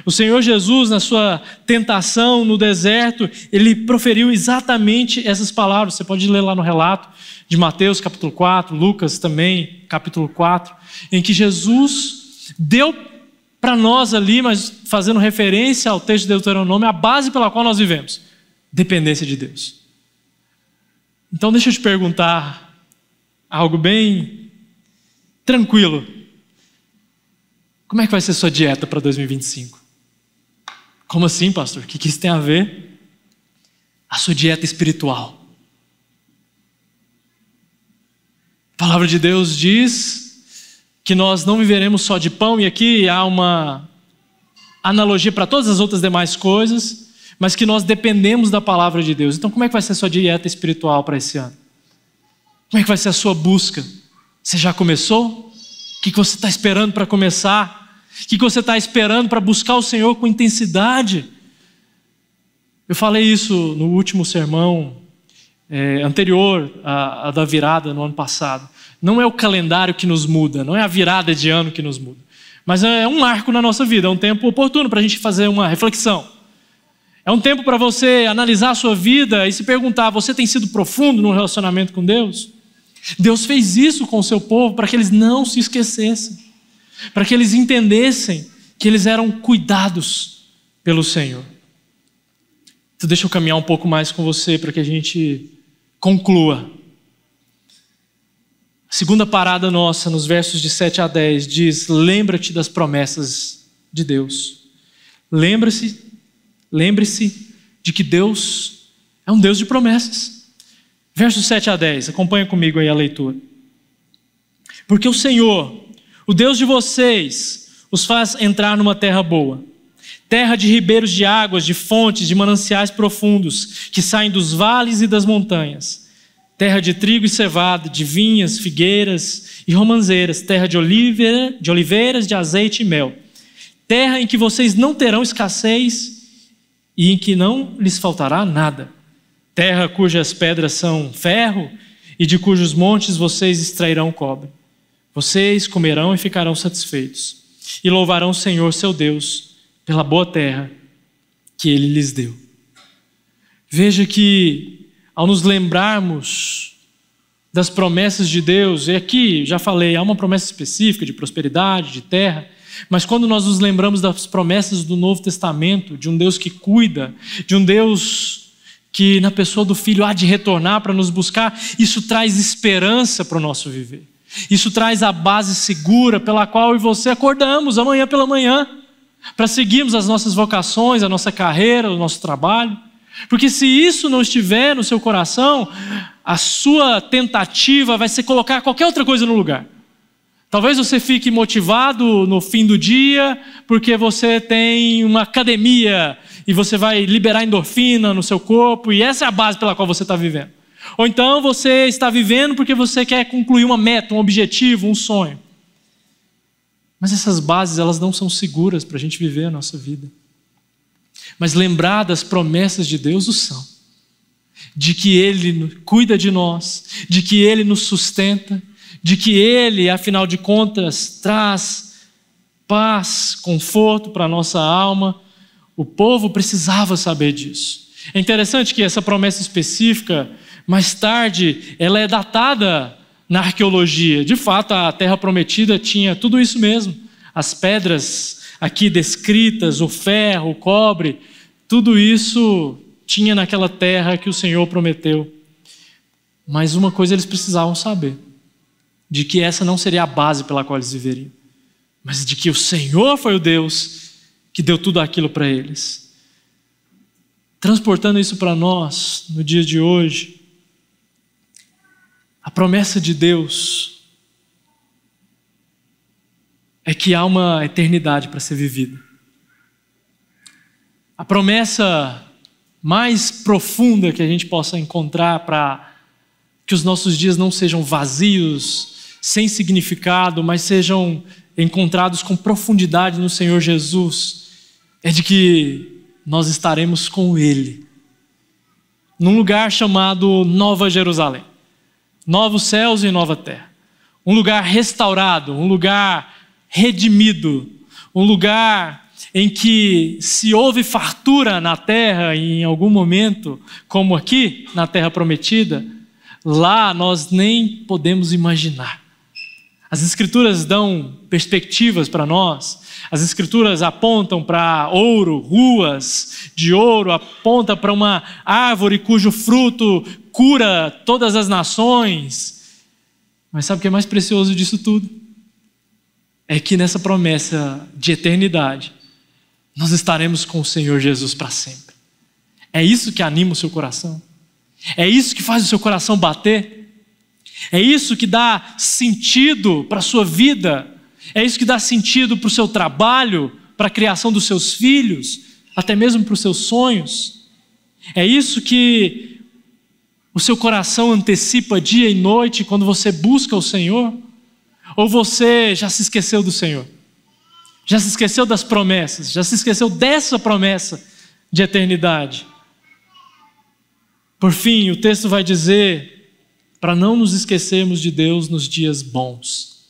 O Senhor Jesus, na sua tentação no deserto, ele proferiu exatamente essas palavras. Você pode ler lá no relato de Mateus capítulo 4, Lucas também, capítulo 4, em que Jesus deu para nós ali, mas fazendo referência ao texto de Deuteronômio, a base pela qual nós vivemos: dependência de Deus. Então deixa eu te perguntar algo bem tranquilo. Como é que vai ser sua dieta para 2025? Como assim, pastor? O que isso tem a ver? A sua dieta espiritual. A palavra de Deus diz que nós não viveremos só de pão, e aqui há uma analogia para todas as outras demais coisas, mas que nós dependemos da palavra de Deus. Então como é que vai ser a sua dieta espiritual para esse ano? Como é que vai ser a sua busca? Você já começou? O que você está esperando para começar? O que você está esperando para buscar o Senhor com intensidade? Eu falei isso no último sermão anterior à da virada no ano passado. Não é o calendário que nos muda, não é a virada de ano que nos muda, mas é um marco na nossa vida, é um tempo oportuno para a gente fazer uma reflexão. É um tempo para você analisar a sua vida e se perguntar: você tem sido profundo no relacionamento com Deus? Deus fez isso com o seu povo para que eles não se esquecessem, para que eles entendessem que eles eram cuidados pelo Senhor. Então deixa eu caminhar um pouco mais com você para que a gente conclua. A segunda parada nossa, nos versos de 7 a 10, diz: lembra-te das promessas de Deus. Lembre-se de que Deus é um Deus de promessas. Versos 7 a 10, acompanha comigo aí a leitura. Porque o Senhor, o Deus de vocês, os faz entrar numa terra boa, terra de ribeiros de águas, de fontes, de mananciais profundos, que saem dos vales e das montanhas, terra de trigo e cevada, de vinhas, figueiras e romãzeiras, terra de oliveiras, de azeite e mel, terra em que vocês não terão escassez e em que não lhes faltará nada, terra cujas pedras são ferro e de cujos montes vocês extrairão cobre. Vocês comerão e ficarão satisfeitos e louvarão o Senhor seu Deus pela boa terra que Ele lhes deu. Veja que ao nos lembrarmos das promessas de Deus, e aqui já falei, há uma promessa específica de prosperidade, de terra, mas quando nós nos lembramos das promessas do Novo Testamento, de um Deus que cuida, de um Deus que na pessoa do Filho há de retornar para nos buscar, isso traz esperança para o nosso viver. Isso traz a base segura pela qual eu e você acordamos amanhã pela manhã, para seguirmos as nossas vocações, a nossa carreira, o nosso trabalho. Porque se isso não estiver no seu coração, a sua tentativa vai ser colocar qualquer outra coisa no lugar. Talvez você fique motivado no fim do dia porque você tem uma academia e você vai liberar endorfina no seu corpo, e essa é a base pela qual você está vivendo. Ou então você está vivendo porque você quer concluir uma meta, um objetivo, um sonho. Mas essas bases, elas não são seguras para a gente viver a nossa vida. Mas lembrar das promessas de Deus o são. De que Ele cuida de nós, de que Ele nos sustenta, de que Ele, afinal de contas, traz paz, conforto para a nossa alma. O povo precisava saber disso. É interessante que essa promessa específica Mais tarde, ela é datada na arqueologia. De fato, a Terra Prometida tinha tudo isso mesmo. As pedras aqui descritas, o ferro, o cobre, tudo isso tinha naquela terra que o Senhor prometeu. Mas uma coisa eles precisavam saber, de que essa não seria a base pela qual eles viveriam, mas de que o Senhor foi o Deus que deu tudo aquilo para eles. Transportando isso para nós, no dia de hoje, a promessa de Deus é que há uma eternidade para ser vivida. A promessa mais profunda que a gente possa encontrar para que os nossos dias não sejam vazios, sem significado, mas sejam encontrados com profundidade no Senhor Jesus, é de que nós estaremos com Ele, num lugar chamado Nova Jerusalém, novos céus e nova terra, um lugar restaurado, um lugar redimido, um lugar em que, se houve fartura na terra em algum momento, como aqui na Terra Prometida, lá nós nem podemos imaginar. As Escrituras dão perspectivas para nós. As Escrituras apontam para ouro, ruas de ouro, aponta para uma árvore cujo fruto cura todas as nações. Mas sabe o que é mais precioso disso tudo? É que nessa promessa de eternidade, nós estaremos com o Senhor Jesus para sempre. É isso que anima o seu coração. É isso que faz o seu coração bater. É isso que dá sentido para a sua vida. É isso que dá sentido para o seu trabalho, para a criação dos seus filhos, até mesmo para os seus sonhos. É isso que o seu coração antecipa dia e noite quando você busca o Senhor? Ou você já se esqueceu do Senhor? Já se esqueceu das promessas? Já se esqueceu dessa promessa de eternidade? Por fim, o texto vai dizer para não nos esquecermos de Deus nos dias bons.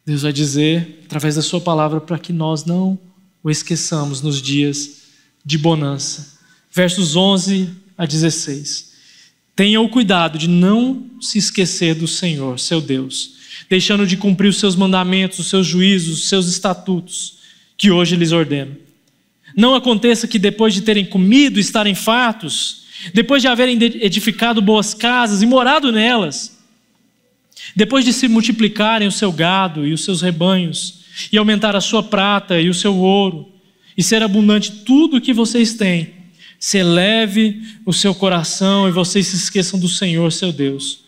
Deus vai dizer, através da sua palavra, para que nós não o esqueçamos nos dias de bonança. Versos 11 a 16. Tenha o cuidado de não se esquecer do Senhor, seu Deus, deixando de cumprir os seus mandamentos, os seus juízos, os seus estatutos, que hoje lhes ordeno. Não aconteça que depois de terem comido e estarem fartos, depois de haverem edificado boas casas e morado nelas, depois de se multiplicarem o seu gado e os seus rebanhos, e aumentar a sua prata e o seu ouro, e ser abundante tudo o que vocês têm, se eleve o seu coração e vocês se esqueçam do Senhor, seu Deus,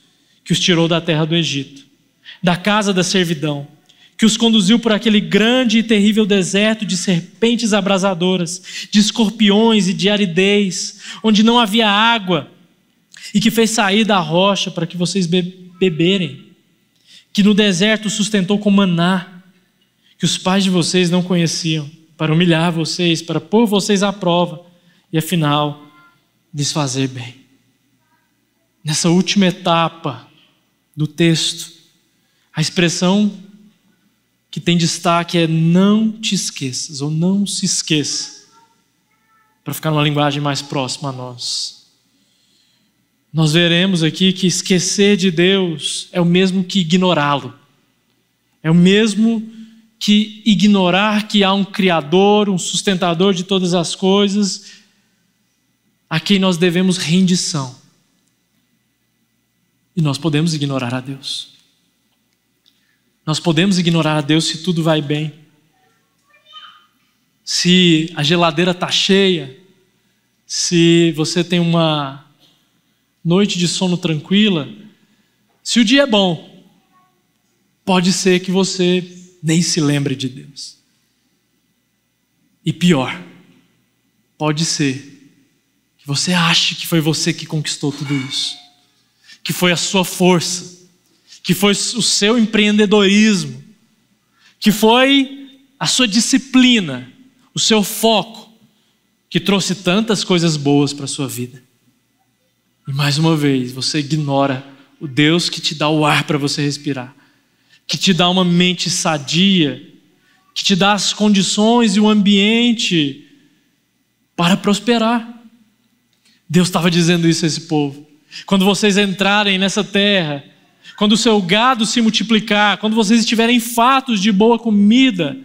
que os tirou da terra do Egito, da casa da servidão, que os conduziu por aquele grande e terrível deserto de serpentes abrasadoras, de escorpiões e de aridez, onde não havia água, e que fez sair da rocha para que vocês beberem, que no deserto sustentou com maná, que os pais de vocês não conheciam, para humilhar vocês, para pôr vocês à prova, e afinal, lhes fazer bem. Nessa última etapa do texto, a expressão que tem destaque é não te esqueças, ou não se esqueça, para ficar numa linguagem mais próxima a nós. Nós veremos aqui que esquecer de Deus é o mesmo que ignorá-lo. É o mesmo que ignorar que há um Criador, um sustentador de todas as coisas, a quem nós devemos rendição. E nós podemos ignorar a Deus. Nós podemos ignorar a Deus se tudo vai bem. Se a geladeira está cheia, se você tem uma noite de sono tranquila, se o dia é bom, pode ser que você nem se lembre de Deus. E pior, pode ser que você ache que foi você que conquistou tudo isso, que foi a sua força, que foi o seu empreendedorismo, que foi a sua disciplina, o seu foco, que trouxe tantas coisas boas para a sua vida. E mais uma vez, você ignora o Deus que te dá o ar para você respirar, que te dá uma mente sadia, que te dá as condições e o ambiente para prosperar. Deus estava dizendo isso a esse povo. Quando vocês entrarem nessa terra, quando o seu gado se multiplicar, quando vocês estiverem fartos de boa comida,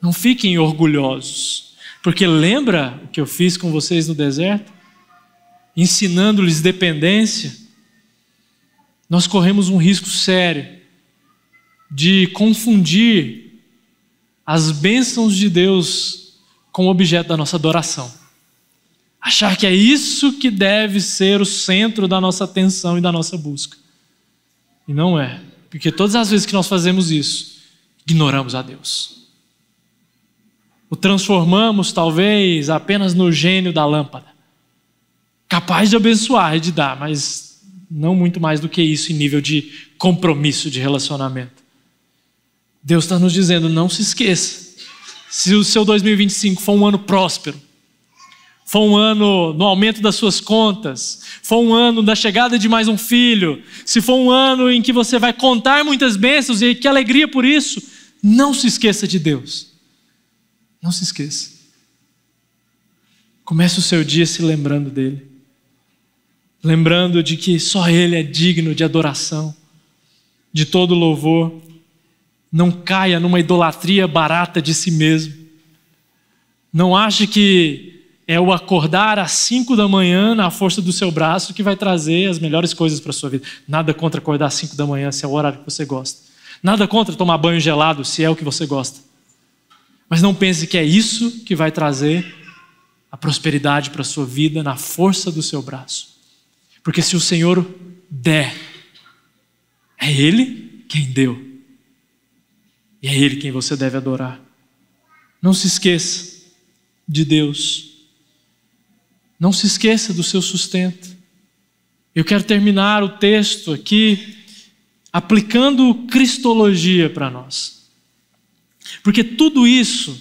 não fiquem orgulhosos. Porque lembra o que eu fiz com vocês no deserto? Ensinando-lhes dependência. Nós corremos um risco sério de confundir as bênçãos de Deus com o objeto da nossa adoração. Achar que é isso que deve ser o centro da nossa atenção e da nossa busca. E não é. Porque todas as vezes que nós fazemos isso, ignoramos a Deus. O transformamos talvez apenas no gênio da lâmpada. Capaz de abençoar e de dar, mas não muito mais do que isso em nível de compromisso de relacionamento. Deus está nos dizendo, não se esqueça. Se o seu 2025 for um ano próspero, for um ano no aumento das suas contas, for um ano da chegada de mais um filho, se for um ano em que você vai contar muitas bênçãos e que alegria por isso, não se esqueça de Deus. Não se esqueça. Comece o seu dia se lembrando dele. Lembrando de que só ele é digno de adoração, de todo louvor. Não caia numa idolatria barata de si mesmo. Não ache que é o acordar às 5 da manhã na força do seu braço que vai trazer as melhores coisas para a sua vida. Nada contra acordar às 5 da manhã se é o horário que você gosta. Nada contra tomar banho gelado se é o que você gosta. Mas não pense que é isso que vai trazer a prosperidade para a sua vida na força do seu braço. Porque se o Senhor der, é Ele quem deu. E é Ele quem você deve adorar. Não se esqueça de Deus. Não se esqueça do seu sustento. Eu quero terminar o texto aqui aplicando cristologia para nós. Porque tudo isso,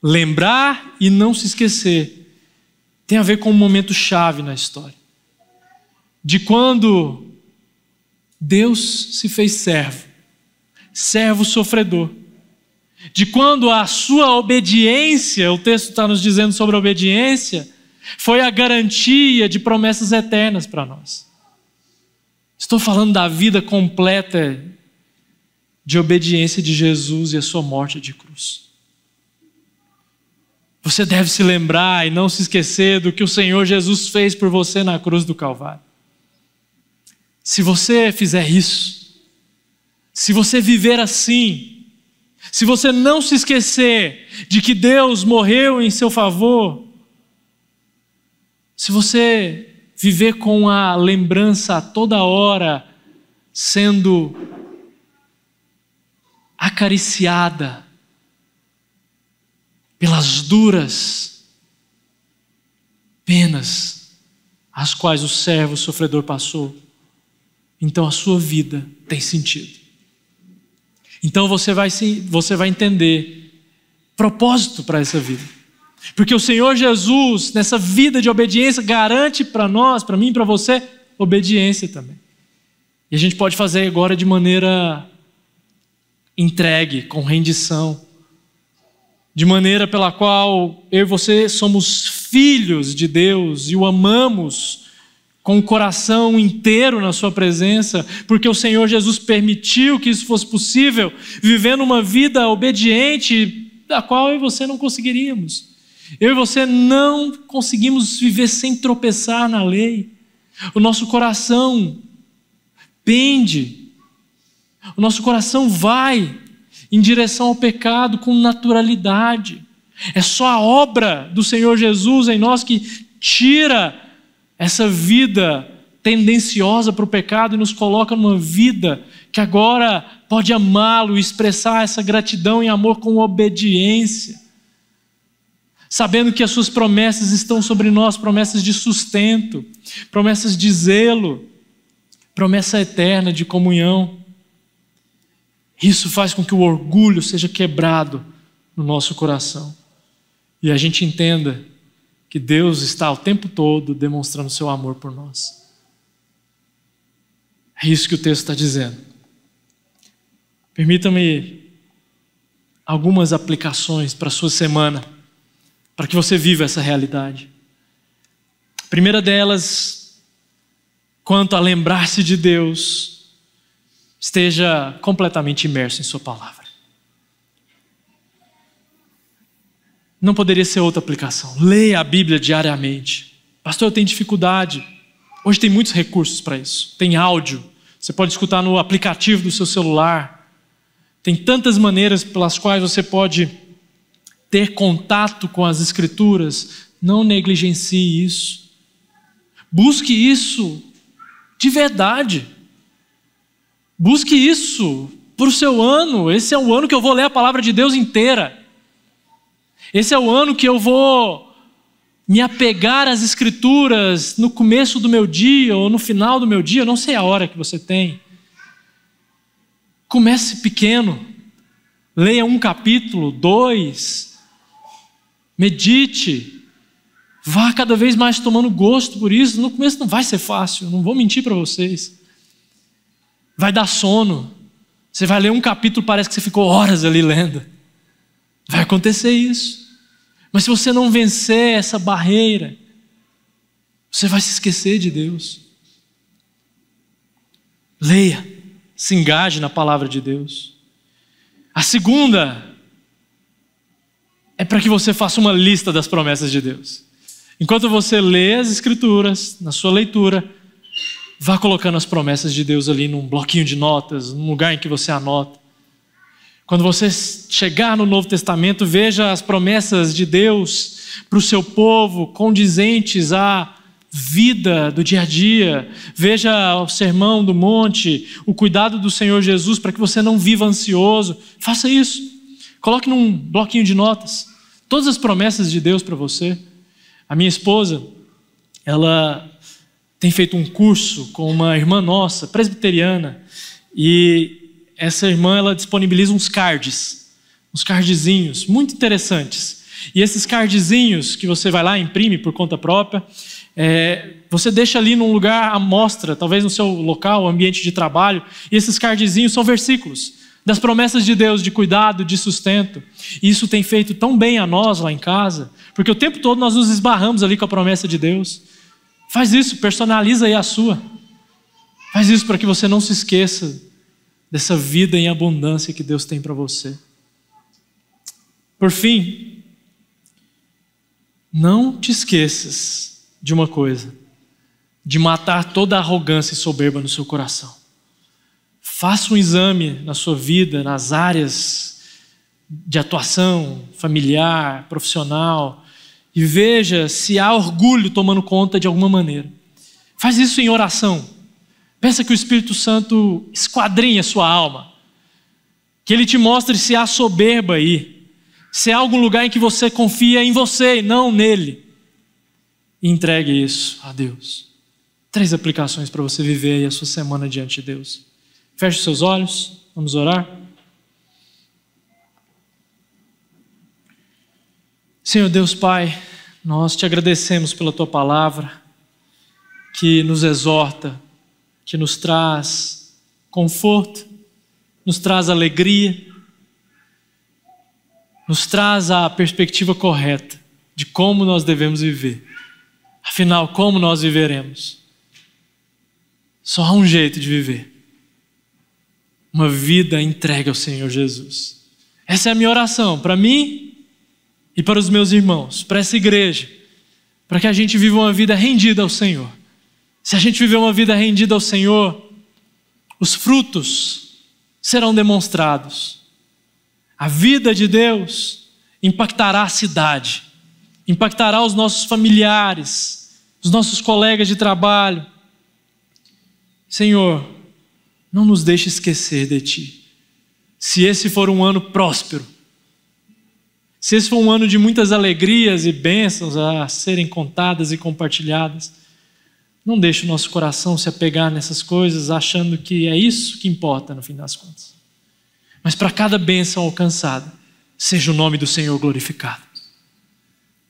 lembrar e não se esquecer, tem a ver com um momento chave na história. De quando Deus se fez servo, servo sofredor. De quando a sua obediência, o texto está nos dizendo sobre a obediência, foi a garantia de promessas eternas para nós. Estou falando da vida completa de obediência de Jesus e a sua morte de cruz. Você deve se lembrar e não se esquecer do que o Senhor Jesus fez por você na cruz do Calvário. Se você fizer isso, se você viver assim, se você não se esquecer de que Deus morreu em seu favor, se você viver com a lembrança a toda hora sendo acariciada pelas duras penas às quais o servo sofredor passou, então a sua vida tem sentido. Então você vai entender propósito para essa vida. Porque o Senhor Jesus, nessa vida de obediência, garante para nós, para mim e para você, obediência também. E a gente pode fazer agora de maneira entregue, com rendição. De maneira pela qual eu e você somos filhos de Deus e o amamos com o coração inteiro na sua presença, porque o Senhor Jesus permitiu que isso fosse possível, vivendo uma vida obediente, da qual eu e você não conseguiríamos. Eu e você não conseguimos viver sem tropeçar na lei. O nosso coração pende, o nosso coração vai em direção ao pecado com naturalidade. É só a obra do Senhor Jesus em nós que tira essa vida tendenciosa para o pecado e nos coloca numa vida que agora pode amá-lo e expressar essa gratidão e amor com obediência. Sabendo que as suas promessas estão sobre nós, promessas de sustento, promessas de zelo, promessa eterna de comunhão. Isso faz com que o orgulho seja quebrado no nosso coração. E a gente entenda que Deus está o tempo todo demonstrando seu amor por nós. É isso que o texto está dizendo. Permita-me algumas aplicações para a sua semana, para que você viva essa realidade. primeira delas, quanto a lembrar-se de Deus, esteja completamente imerso em sua palavra. Não poderia ser outra aplicação. Leia a Bíblia diariamente. Pastor, eu tenho dificuldade. Hoje tem muitos recursos para isso. Tem áudio. Você pode escutar no aplicativo do seu celular. Tem tantas maneiras pelas quais você pode ter contato com as Escrituras. Não negligencie isso. Busque isso de verdade. Busque isso para o seu ano. Esse é o ano que eu vou ler a palavra de Deus inteira. Esse é o ano que eu vou me apegar às Escrituras no começo do meu dia ou no final do meu dia, eu não sei a hora que você tem. Comece pequeno, leia 1 capítulo, 2, medite, vá cada vez mais tomando gosto por isso. No começo não vai ser fácil, não vou mentir para vocês. Vai dar sono, você vai ler 1 capítulo, parece que você ficou horas ali lendo. Vai acontecer isso. Mas se você não vencer essa barreira, você vai se esquecer de Deus. Leia, se engaje na palavra de Deus. A segunda é para que você faça uma lista das promessas de Deus. Enquanto você lê as Escrituras, na sua leitura, vá colocando as promessas de Deus ali num bloquinho de notas, num lugar em que você anota. Quando você chegar no Novo Testamento, veja as promessas de Deus para o seu povo, condizentes à vida do dia a dia. Veja o Sermão do Monte, o cuidado do Senhor Jesus para que você não viva ansioso. Faça isso. Coloque num bloquinho de notas todas as promessas de Deus para você. A minha esposa, ela tem feito um curso com uma irmã nossa, presbiteriana, e essa irmã, ela disponibiliza uns cardzinhos muito interessantes. E esses cardzinhos que você vai lá e imprime por conta própria, você deixa ali num lugar à mostra, talvez no seu local, ambiente de trabalho, e esses cardzinhos são versículos das promessas de Deus, de cuidado, de sustento. E isso tem feito tão bem a nós lá em casa, porque o tempo todo nós nos esbarramos ali com a promessa de Deus. Faz isso, personaliza aí a sua. Faz isso para que você não se esqueça dessa vida em abundância que Deus tem para você. Por fim, não te esqueças de uma coisa, de matar toda a arrogância e soberba no seu coração. Faça um exame na sua vida, nas áreas de atuação familiar, profissional, e veja se há orgulho tomando conta de alguma maneira. Faz isso em oração. Pensa que o Espírito Santo esquadrinha a sua alma. Que Ele te mostre se há soberba aí. Se há algum lugar em que você confia em você e não nele. E entregue isso a Deus. 3 aplicações para você viver aí a sua semana diante de Deus. Feche os seus olhos, vamos orar. Senhor Deus Pai, nós te agradecemos pela Tua palavra, que nos exorta, que nos traz conforto, nos traz alegria, nos traz a perspectiva correta de como nós devemos viver. Afinal, como nós viveremos? Só há um jeito de viver. Uma vida entregue ao Senhor Jesus. Essa é a minha oração para mim e para os meus irmãos, para essa igreja, para que a gente viva uma vida rendida ao Senhor. Se a gente viver uma vida rendida ao Senhor, os frutos serão demonstrados. A vida de Deus impactará a cidade, impactará os nossos familiares, os nossos colegas de trabalho. Senhor, não nos deixe esquecer de Ti. Se esse for um ano próspero, se esse for um ano de muitas alegrias e bênçãos a serem contadas e compartilhadas, não deixe o nosso coração se apegar nessas coisas achando que é isso que importa no fim das contas. Mas para cada bênção alcançada, seja o nome do Senhor glorificado.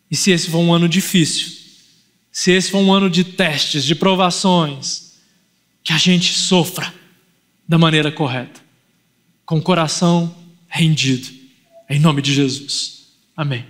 E se esse for um ano difícil, se esse for um ano de testes, de provações, que a gente sofra da maneira correta, com o coração rendido, em nome de Jesus. Amém.